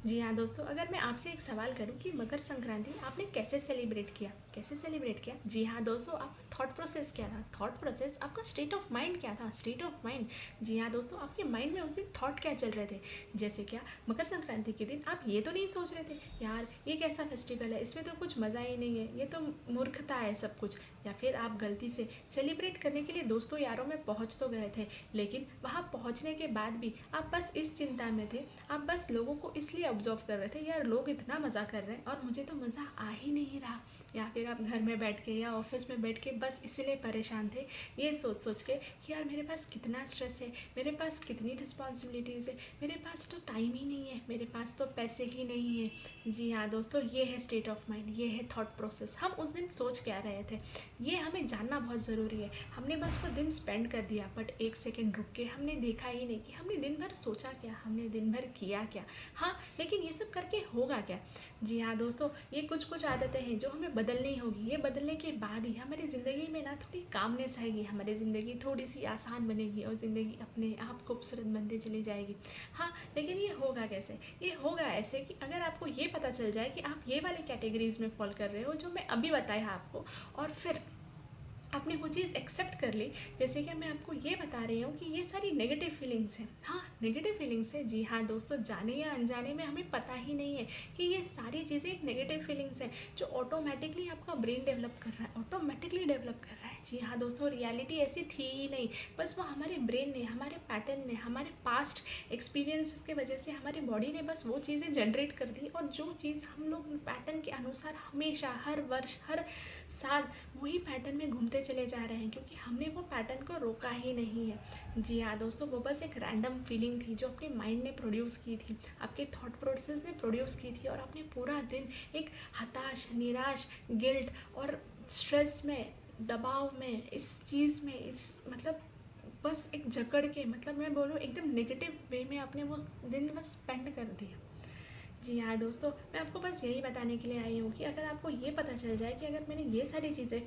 जी हाँ दोस्तों, अगर मैं आपसे एक सवाल करूं कि मकर संक्रांति आपने कैसे सेलिब्रेट किया? कैसे सेलिब्रेट किया? जी हाँ दोस्तों, आपका थॉट प्रोसेस क्या था? थॉट प्रोसेस आपका स्टेट ऑफ माइंड क्या था? State of mind. जी हाँ दोस्तों, आपके माइंड में उस दिन थॉट क्या चल रहे थे? जैसे क्या मकर संक्रांति के दिन आप ये तो नहीं सोच रहे थे यार ये कैसा फेस्टिवल है, इसमें तो कुछ मज़ा ही नहीं है, ये तो मूर्खता है सब कुछ। या फिर आप गलती से सेलिब्रेट करने के लिए दोस्तों यारों में पहुँच तो गए थे, लेकिन वहाँ पहुँचने के बाद भी आप बस इस चिंता में थे, आप बस लोगों को इसलिए ऑब्जर्व कर रहे थे यार लोग इतना मज़ा कर रहे हैं और मुझे तो मज़ा आ ही नहीं रहा। या फिर आप घर में बैठ के या ऑफिस में बैठ के बस इसलिए परेशान थे ये सोच सोच के कि यार मेरे पास कितना स्ट्रेस है, मेरे पास कितनी रिस्पॉन्सिबिलिटीज़ है, मेरे पास तो टाइम ही नहीं है, मेरे पास तो पैसे ही नहीं है। जी हाँ दोस्तों, ये है स्टेट ऑफ माइंड, ये है थॉट प्रोसेस। हम उस दिन सोच क्या रहे थे ये हमें जानना बहुत ज़रूरी है। हमने बस वो दिन स्पेंड कर दिया, बट एक सेकेंड रुक के हमने देखा ही नहीं कि हमने दिन भर सोचा क्या, हमने दिन भर किया क्या। हाँ, लेकिन ये सब करके होगा क्या? जी हाँ दोस्तों, ये कुछ कुछ आदतें हैं जो हमें बदलनी होगी। ये बदलने के बाद ही हमारी ज़िंदगी में ना थोड़ी कामनेस आएगी, हमारी ज़िंदगी थोड़ी सी आसान बनेगी और ज़िंदगी अपने आप खूबसूरत बनती चली जाएगी। हाँ, लेकिन ये होगा कैसे? ये होगा ऐसे कि अगर आपको ये पता चल जाए कि आप ये वाले कैटेगरीज़ में फॉल कर रहे हो जो मैं अभी बताया आपको, और फिर आपने वो चीज़ एक्सेप्ट कर ली। जैसे कि मैं आपको ये बता रही हूँ कि ये सारी नेगेटिव फीलिंग्स हैं। हाँ, नेगेटिव फीलिंग्स है। जी हाँ दोस्तों, जाने या अनजाने में हमें पता ही नहीं है कि ये सारी चीज़ें एक नेगेटिव फीलिंग्स हैं जो ऑटोमेटिकली आपका ब्रेन डेवलप कर रहा है, ऑटोमेटिकली डेवलप कर रहा है। जी हाँ दोस्तों, रियलिटी ऐसी थी ही नहीं, बस वो हमारे ब्रेन ने, हमारे पैटर्न ने, हमारे पास्ट एक्सपीरियंसेस के वजह से हमारी बॉडी ने बस वो चीज़ें जनरेट कर दी। और जो चीज़ हम लोग पैटर्न के अनुसार हमेशा हर वर्ष हर साल वही पैटर्न में घूमते चले जा रहे हैं, क्योंकि हमने वो पैटर्न को रोका ही नहीं है। जी हाँ दोस्तों, वो बस एक रैंडम फीलिंग थी जो अपने माइंड ने प्रोड्यूस की थी, आपके थॉट प्रोसेस ने प्रोड्यूस की थी, और आपने पूरा दिन एक हताश, निराश, गिल्ट और स्ट्रेस में, दबाव में, इस चीज़ में, इस मतलब बस एक जकड़ के, मतलब मैं बोलूँ एकदम नेगेटिव वे में आपने वो दिन बस स्पेंड कर दिया। जी हाँ दोस्तों, मैं आपको बस यही बताने के लिए आई हूँ कि अगर आपको ये पता चल जाए कि अगर मैंने ये सारी चीज़ें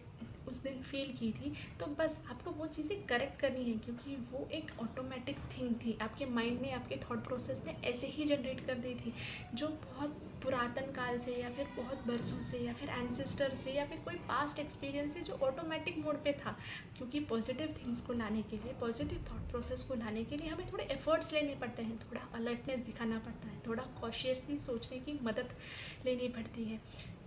उस दिन फील की थी, तो बस आपको वो चीज़ें करेक्ट करनी है, क्योंकि वो एक ऑटोमेटिक थिंग थी। आपके माइंड ने, आपके थॉट प्रोसेस ने ऐसे ही जनरेट कर दी थी, जो बहुत पुरातन काल से या फिर बहुत बरसों से या फिर एंसेस्टर से या फिर कोई पास्ट एक्सपीरियंस से जो ऑटोमेटिक मोड पे था। क्योंकि पॉजिटिव थिंग्स को लाने के लिए, पॉजिटिव थॉट प्रोसेस को लाने के लिए हमें थोड़े एफर्ट्स लेने पड़ते हैं, थोड़ा अलर्टनेस दिखाना पड़ता है, थोड़ा कॉशियसली सोचने की मदद लेनी पड़ती है।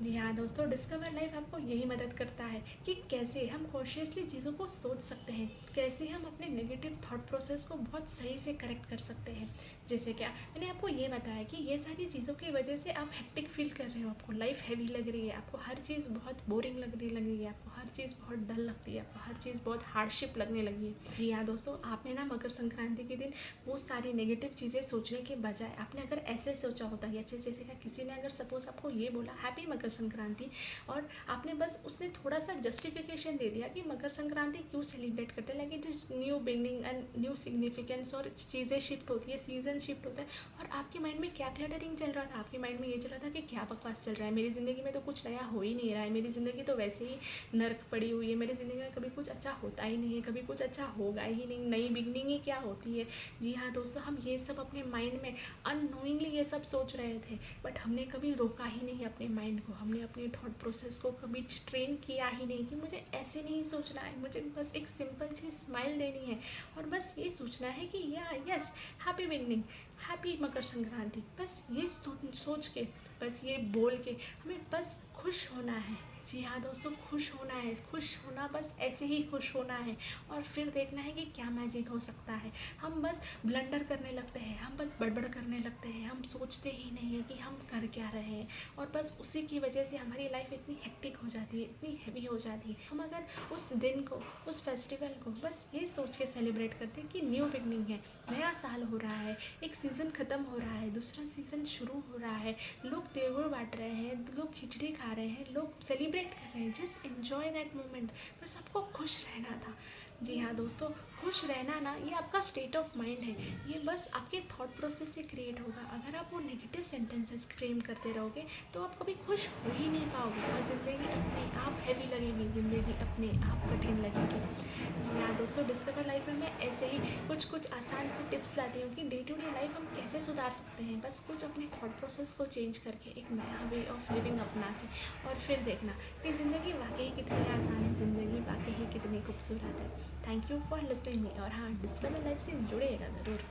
जी हाँ दोस्तों, डिस्कवर लाइफ आपको यही मदद करता है कि कैसे हम कॉशियसली चीज़ों को सोच सकते हैं, कैसे हम अपने नेगेटिव थॉट प्रोसेस को बहुत सही से करेक्ट कर सकते हैं। जैसे क्या मैंने आपको ये बताया कि ये सारी चीज़ों की वजह से आप हेक्टिक फील कर रहे हो, आपको लाइफ हैवी लग रही है, आपको हर चीज़ बहुत बोरिंग लगने लगी है, आपको हर चीज़ बहुत डल लगती है, आपको हर चीज़ बहुत हार्डशिप लगने लगी है। जी हाँ दोस्तों, आपने ना मकर संक्रांति के दिन वो सारी नेगेटिव चीज़ें सोचने के बजाय आपने अगर ऐसे सोचा होता है, जैसे जैसे किसी ने अगर सपोज आपको ये बोला हैप्पी मकर संक्रांति, और आपने बस उसने थोड़ा सा जस्टिफिकेशन दे दिया कि मकर संक्रांति क्यों सेलिब्रेट करते हैं, like it is new beginning and new significance, और चीज़ें शिफ्ट होती है, सीजन शिफ्ट होता है। और आपके माइंड में क्या क्लटरिंग चल रहा था? आपके माइंड में ये चल रहा था कि क्या बकवास चल रहा है, मेरी ज़िंदगी में तो कुछ नया हो ही नहीं रहा है, मेरी ज़िंदगी तो वैसे ही नर्क पड़ी हुई है, मेरी ज़िंदगी में कभी कुछ अच्छा होता ही नहीं है, कभी कुछ अच्छा होगा ही नहीं, नई बिगनिंग ही क्या होती है। जी हाँ दोस्तों, हम ये सब अपने माइंड में अननोइंगली ये सब सोच रहे थे, बट हमने कभी रोका ही नहीं अपने माइंड को, हमने अपने थॉट प्रोसेस को कभी ट्रेन किया ही नहीं कि मुझे ऐसे नहीं सोचना है, मुझे बस एक सिंपल सी स्माइल देनी है और बस ये सोचना है कि या yes happy beginning, happy Makar Sankranti. बस ये सोच के, बस ये बोल के हमें बस खुश होना है। जी हाँ दोस्तों, खुश होना है, खुश होना, बस ऐसे ही खुश होना है, और फिर देखना है कि क्या मैजिक हो सकता है। हम बस ब्लंडर करने लगते हैं, हम बस बड़बड़ करने लगते हैं, हम सोचते ही नहीं है कि हम कर क्या रहे हैं, और बस उसी की वजह से हमारी लाइफ इतनी हेक्टिक हो जाती है, इतनी हैवी हो जाती है। हम अगर उस दिन को, उस फेस्टिवल को बस ये सोच के सेलिब्रेट करते हैं कि न्यू बिगनिंग है, नया साल हो रहा है, एक सीज़न ख़त्म हो रहा है, दूसरा सीज़न शुरू हो रहा है, लोग तिलगुड़ बांट रहे हैं, लोग खिचड़ी खा रहे हैं, लोग सेलिब्रेट सेलिब्रेट कर रहे हैं, जस्ट इन्जॉय दैट मोमेंट। बस आपको खुश रहना था। जी हाँ दोस्तों, खुश रहना ना ये आपका स्टेट ऑफ माइंड है, ये बस आपके थॉट प्रोसेस से क्रिएट होगा। अगर आप वो नेगेटिव सेंटेंसेस फ्रेम करते रहोगे तो आप कभी खुश हो ही नहीं पाओगे और ज़िंदगी अपने आप हैवी लगेगी, ज़िंदगी अपने आप कठिन लगेगी। जी हाँ दोस्तों, डिस्कवर लाइफ में मैं ऐसे ही कुछ कुछ आसान से टिप्स लाती हूँ कि डे टू डे लाइफ हम कैसे सुधार सकते हैं, बस कुछ अपने थॉट प्रोसेस को चेंज करके एक नया वे ऑफ लिविंग अपना के, और फिर देखना कि ज़िंदगी वाकई कितनी आसान है, ज़िंदगी वाकई कितनी खूबसूरत है। Thank you for listening me. और हाँ, डिस्कवर लाइफ से जुड़िएगा ज़रूर।